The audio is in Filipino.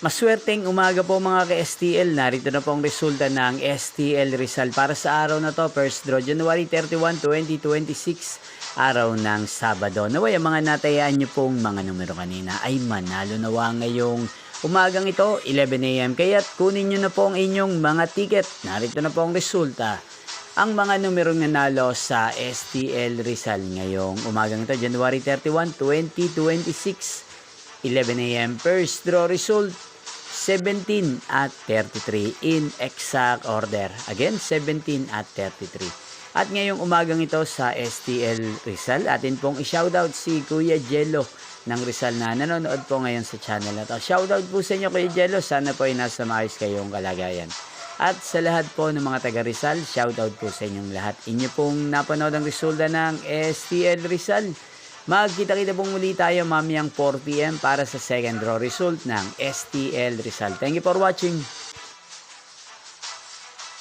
Maswerteng umaga po mga ka-STL. Narito na po ang resulta ng STL Rizal para sa araw na to. First draw, January 31, 2026, araw ng Sabado. Naway ang mga natayaan nyo pong mga numero kanina ay manalo nawa ngayong umagang ito, 11 AM. Kaya't kunin nyo na po ang inyong mga ticket. Narito na po ang resulta. Ang mga numerong nanalo sa STL Rizal ngayong umagang ito, January 31, 2026, 11 AM. First draw result, 17 at 33 in exact order. Again, 17 at 33. At ngayong umagang ito sa STL Rizal, atin pong i-shoutout si Kuya Jello ng Rizal na nanonood po ngayon sa channel na to. Shoutout po sa inyo Kuya Jello, sana po ay nasa maayos kayong kalagayan. At sa lahat po ng mga taga Rizal, shoutout po sa inyong lahat. Inyo pong napanood ang resulta ng STL Rizal. Magkita-kita pong muli tayo mamayang 4 PM para sa second draw result ng STL Rizal. Thank you for watching.